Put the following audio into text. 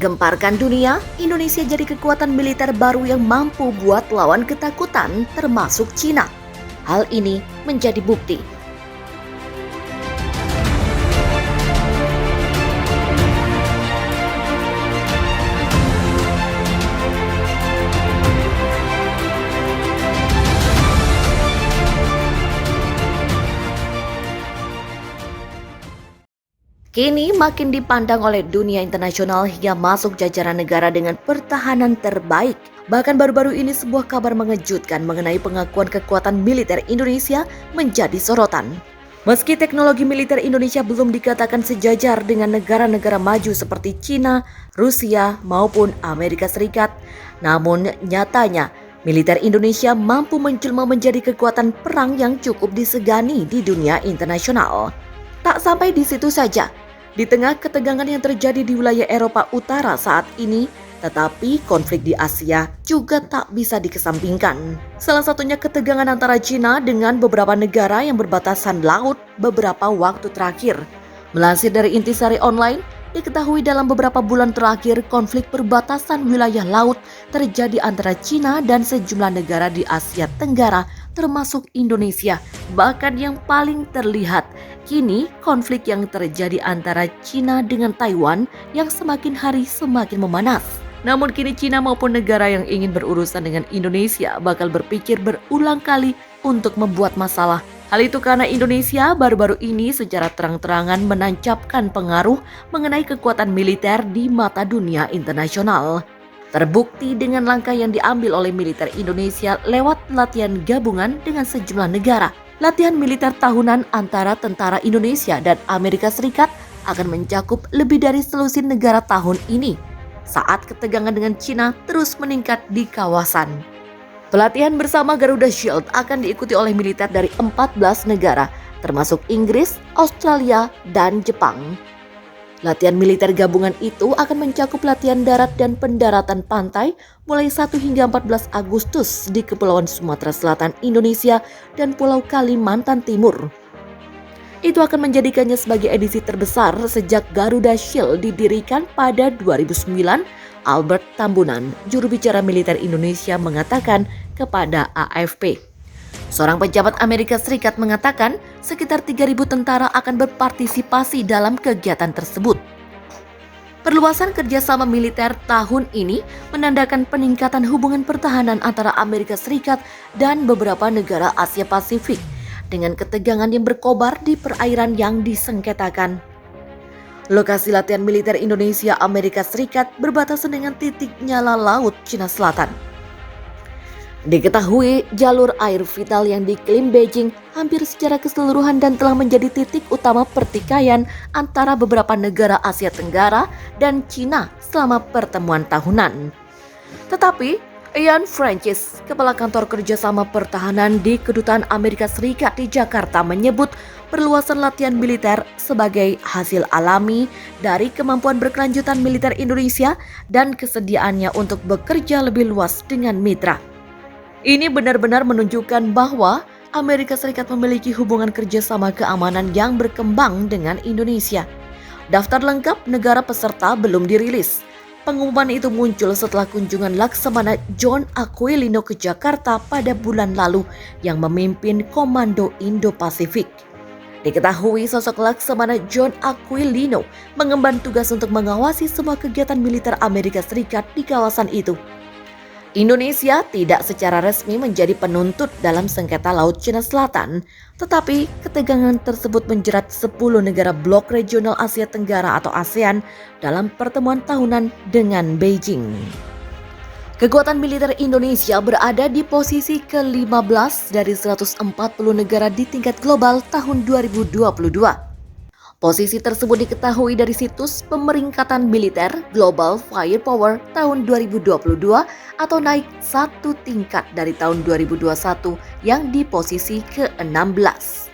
Gemparkan dunia, Indonesia jadi kekuatan militer baru yang mampu buat lawan ketakutan termasuk Cina. Hal ini menjadi bukti. Kini makin dipandang oleh dunia internasional hingga masuk jajaran negara dengan pertahanan terbaik. Bahkan baru-baru ini sebuah kabar mengejutkan mengenai pengakuan kekuatan militer Indonesia menjadi sorotan. Meski teknologi militer Indonesia belum dikatakan sejajar dengan negara-negara maju seperti China, Rusia maupun Amerika Serikat, namun nyatanya militer Indonesia mampu menjelma menjadi kekuatan perang yang cukup disegani di dunia internasional. Tak sampai di situ saja. Di tengah ketegangan yang terjadi di wilayah Eropa Utara saat ini, tetapi konflik di Asia juga tak bisa dikesampingkan. Salah satunya ketegangan antara China dengan beberapa negara yang berbatasan laut beberapa waktu terakhir. Melansir dari Intisari Online, diketahui dalam beberapa bulan terakhir konflik perbatasan wilayah laut terjadi antara China dan sejumlah negara di Asia Tenggara termasuk Indonesia. Bahkan yang paling terlihat, kini konflik yang terjadi antara China dengan Taiwan yang semakin hari semakin memanas. Namun kini China maupun negara yang ingin berurusan dengan Indonesia bakal berpikir berulang kali untuk membuat masalah. Hal itu karena Indonesia baru-baru ini secara terang-terangan menancapkan pengaruh mengenai kekuatan militer di mata dunia internasional. Terbukti dengan langkah yang diambil oleh militer Indonesia lewat latihan gabungan dengan sejumlah negara. Latihan militer tahunan antara tentara Indonesia dan Amerika Serikat akan mencakup lebih dari selusin negara tahun ini, saat ketegangan dengan China terus meningkat di kawasan. Pelatihan bersama Garuda Shield akan diikuti oleh militer dari 14 negara, termasuk Inggris, Australia, dan Jepang. Latihan militer gabungan itu akan mencakup latihan darat dan pendaratan pantai mulai 1 hingga 14 Agustus di Kepulauan Sumatera Selatan Indonesia dan Pulau Kalimantan Timur. Itu akan menjadikannya sebagai edisi terbesar sejak Garuda Shield didirikan pada 2009. Albert Tambunan, juru bicara militer Indonesia, mengatakan kepada AFP. Seorang pejabat Amerika Serikat mengatakan sekitar 3.000 tentara akan berpartisipasi dalam kegiatan tersebut. Perluasan kerjasama militer tahun ini menandakan peningkatan hubungan pertahanan antara Amerika Serikat dan beberapa negara Asia Pasifik dengan ketegangan yang berkobar di perairan yang disengketakan. Lokasi latihan militer Indonesia Amerika Serikat berbatasan dengan titik nyala laut Cina Selatan. Diketahui jalur air vital yang diklaim Beijing hampir secara keseluruhan dan telah menjadi titik utama pertikaian antara beberapa negara Asia Tenggara dan Cina selama pertemuan tahunan. Tetapi Ian Francis, Kepala Kantor Kerjasama Pertahanan di Kedutaan Amerika Serikat di Jakarta, menyebut perluasan latihan militer sebagai hasil alami dari kemampuan berkelanjutan militer Indonesia dan kesediaannya untuk bekerja lebih luas dengan mitra. Ini benar-benar menunjukkan bahwa Amerika Serikat memiliki hubungan kerjasama keamanan yang berkembang dengan Indonesia. Daftar lengkap negara peserta belum dirilis. Pengumuman itu muncul setelah kunjungan Laksamana John Aquilino ke Jakarta pada bulan lalu yang memimpin Komando Indo-Pasifik. Diketahui sosok Laksamana John Aquilino mengemban tugas untuk mengawasi semua kegiatan militer Amerika Serikat di kawasan itu. Indonesia tidak secara resmi menjadi penuntut dalam sengketa Laut Cina Selatan, tetapi ketegangan tersebut menjerat 10 negara blok regional Asia Tenggara atau ASEAN dalam pertemuan tahunan dengan Beijing. Kekuatan militer Indonesia berada di posisi ke-15 dari 140 negara di tingkat global tahun 2022. Posisi tersebut diketahui dari situs pemeringkatan militer Global Firepower tahun 2022 atau naik 1 tingkat dari tahun 2021 yang di posisi ke-16.